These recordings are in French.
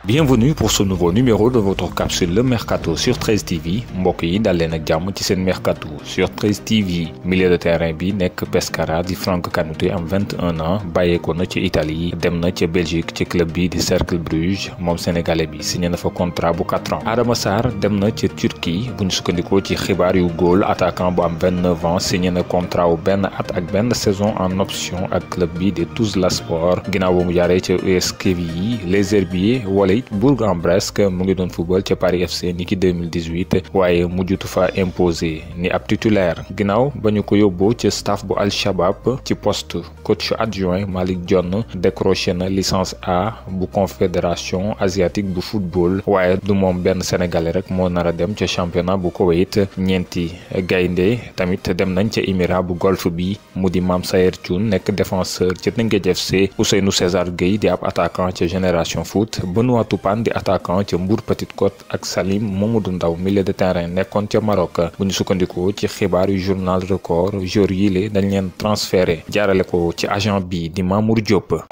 Bienvenue pour ce nouveau numéro de votre capsule Le Mercato sur 13 TV mbokk yi dal leen ak jàmm ci seen Mercato sur 13 TV. Milieu de terrain bi nekk Pescara di Franck Kanouté am 21 ans bàyyeekoo na ci Italie dem na ca Belgique ci club bi di Cercle Bruges moom sénégalais bi signé na fa contrat bu 4 ans. Adama Sarr dem na ca Turquie bu ñu sukkandikoo ci xibaar yu Goal attaquant bu am 29 ans signé na contrat wu benn at ak benn saison en option ak club bi di Tuzlaspor ginnaaw ba mu jaaree ca US Quevilly les Herbiers wala Bourg-en-Bresse mu ngi doon football ca Paris FC niki 2018 waaye mujjutu fa imposé ni ab titulaire ginnaaw ba ñu ko yóbboo ca staff bu Al Shabab ci poste coach adjoint Malick Dione décroché na licence A bu confédération asiatique bu football waaye du moom benn sénégalais rek moo nar a dem ca championnat bu Koweït ñeenti gaynde tamit dem nañ ca émirat bu golfe bi mu di Mame Sayer Thioune nekk défenseur ca Teungueth FC Ousseynou César Gueye di ab attaquant ca Génération Foot Benoît Toupane di attaquant ca Mbour Petite Côte ak Salim Mamadou Ndaw milieu de terrain nekkoon ca Maroc bu ñu sukkandikoo ci xibaar yu journal Record joueurs yile dañ leen transféré jaarale ko ci agent bi di Mamour Diop.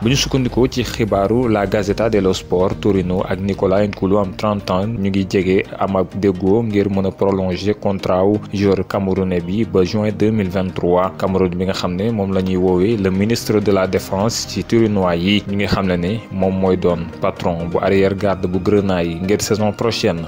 bu ñu sukkandikoo ci xibaaru la Gazzetta dello Sport Torino ak Nicolas Nkoulou am 30 ans ñu ngi jege am ab déggoo ngir mën a prolonger contrat wu joueur camerounais bi ba juin 2023 Cameroun bi nga xam ne moom la ñuy woowee le ministre de la défense ci Turinois yi ñu ngi xam ne moom mooy doon patron bu arrière garde bu Grenade yi ngir saison prochaine.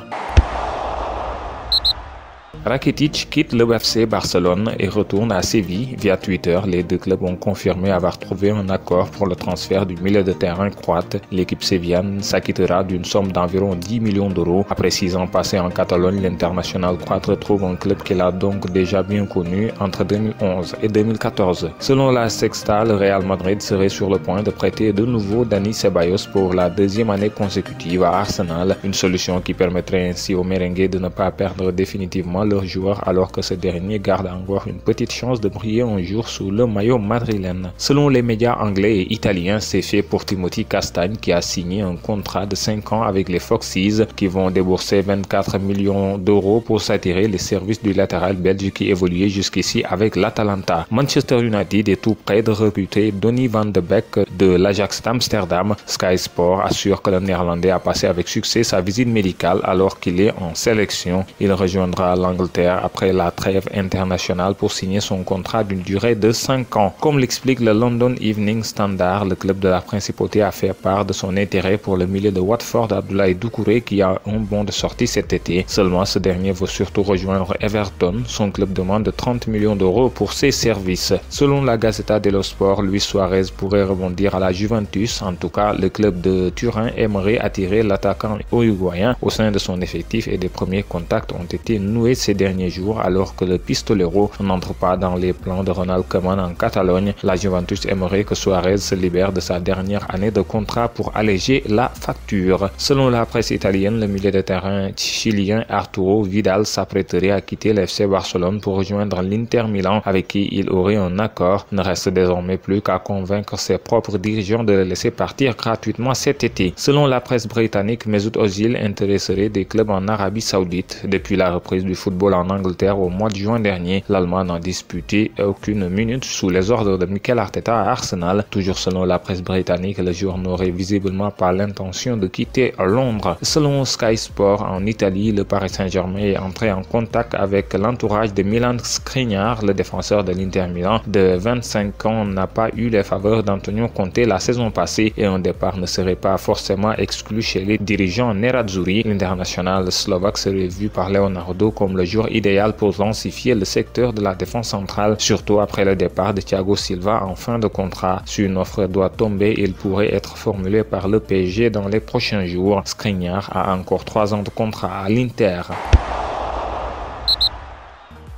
Rakitic quitte le FC Barcelone et retourne à Séville. Via Twitter, les deux clubs ont confirmé avoir trouvé un accord pour le transfert du milieu de terrain croate. L'équipe sévillane s'acquittera d'une somme d'environ 10 millions d'euros. Après 6 ans passés en Catalogne, l'international croate retrouve un club qu'il a donc déjà bien connu entre 2011 et 2014. Selon la Sexta, le Real Madrid serait sur le point de prêter de nouveau Dani Ceballos pour la deuxième année consécutive à Arsenal. Une solution qui permettrait ainsi aux merengues de ne pas perdre définitivement leur joueur alors que ce dernier garde encore une petite chance de briller un jour sous le maillot madrilène. Selon les médias anglais et italiens, c'est fait pour Timothy Castagne qui a signé un contrat de 5 ans avec les Foxes qui vont débourser 24 millions d'euros pour s'attirer les services du latéral belge qui évoluait jusqu'ici avec l'Atalanta. Manchester United est tout près de recruter Donny van de Beek de l'Ajax d'Amsterdam. Sky Sport assure que le Néerlandais a passé avec succès sa visite médicale alors qu'il est en sélection. Il rejoindra l'Angleterre après la trêve internationale pour signer son contrat d'une durée de 5 ans. Comme l'explique le London Evening Standard, le club de la Principauté a fait part de son intérêt pour le milieu de Watford Abdoulaye Doucouré qui a un bon de sortie cet été. Seulement, ce dernier veut surtout rejoindre Everton. Son club demande 30 millions d'euros pour ses services. Selon la Gazzetta dello Sport, Luis Suarez pourrait rebondir à la Juventus. En tout cas, le club de Turin aimerait attirer l'attaquant uruguayen au sein de son effectif et des premiers contacts ont été noués ces derniers jours alors que le pistolero n'entre pas dans les plans de Ronald Koeman en Catalogne. La Juventus aimerait que Suarez se libère de sa dernière année de contrat pour alléger la facture. Selon la presse italienne, le milieu de terrain chilien Arturo Vidal s'apprêterait à quitter le FC Barcelone pour rejoindre l'Inter Milan avec qui il aurait un accord. Il ne reste désormais plus qu'à convaincre ses propres dirigeants de le laisser partir gratuitement cet été. Selon la presse britannique, Mesut Ozil intéresserait des clubs en Arabie Saoudite. Depuis la reprise du football en Angleterre au mois de juin dernier, l'Allemand n'a disputé aucune minute sous les ordres de Mikel Arteta à Arsenal. Toujours selon la presse britannique, le joueur n'aurait visiblement pas l'intention de quitter Londres. Selon Sky Sport, en Italie, le Paris Saint-Germain est entré en contact avec l'entourage de Milan Skriniar, le défenseur de l'Inter Milan de 25 ans n'a pas eu les faveurs d'Antonio Conte la saison passée et un départ ne serait pas forcément exclu chez les dirigeants nerazzurri. L'international slovaque serait vu par Leonardo comme le joueur idéal pour densifier le secteur de la défense centrale, surtout après le départ de Thiago Silva en fin de contrat. Si une offre doit tomber, il pourrait être formulé par le PSG dans les prochains jours. Skriniar a encore 3 ans de contrat à l'Inter.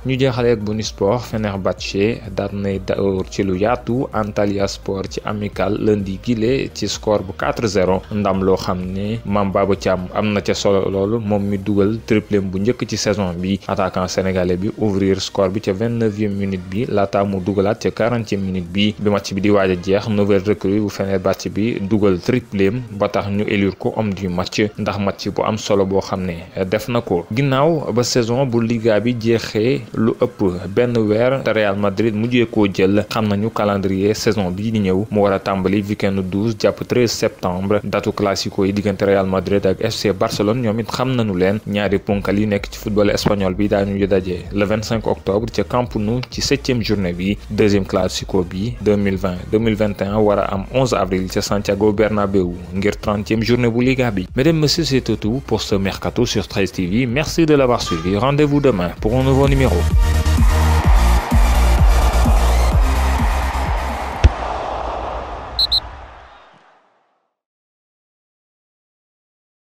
ñu jeexale ak Boni Sport Fenerbahçe daal nay door ci lu yaatu Antalya Sport ci amical lundi gile ci score bu 4-0 ndam loo xam ne Mame Baba Thiam am na ca solo loolu moom mi dugal triplé bu njëkk ci saison bi attaquant sénégalais bi ouvrir score bi ca 29e minute bi laata mu dugalaat ca 40e minute bi match bi di waaj a jeex nouvelle recrue bu Fenerbahçe bi dugal triplé ba tax ñu élire ko homme du match ndax match bu am solo boo xam ne def na ko ginnaaw ba saison bu Liga bi jeexee lu ëpp benn weer te Real Madrid mujjee koo jël. xam nañu calendrier saison bii di ñëw mu war a tàmbali weekend 12 jàpp 13 septembre datu classico yi diggante Real Madrid ak FC Barcelone ñoom it xam nañu leen ñaari ponkal yi nekk ci football espagnol bi daañu daje le 25 octobre ca Camp Nou ci 7e journée bi deuxième classico bi 2020-2021 war a am 11 avril ca Santiago Bernabéu ngir 30e journée bu Liga bi. Mesdames, messieurs, c'est tout pour ce mercato sur 13 TV. Merci de l'avoir suivi. Rendez-vous demain pour un nouveau numéro.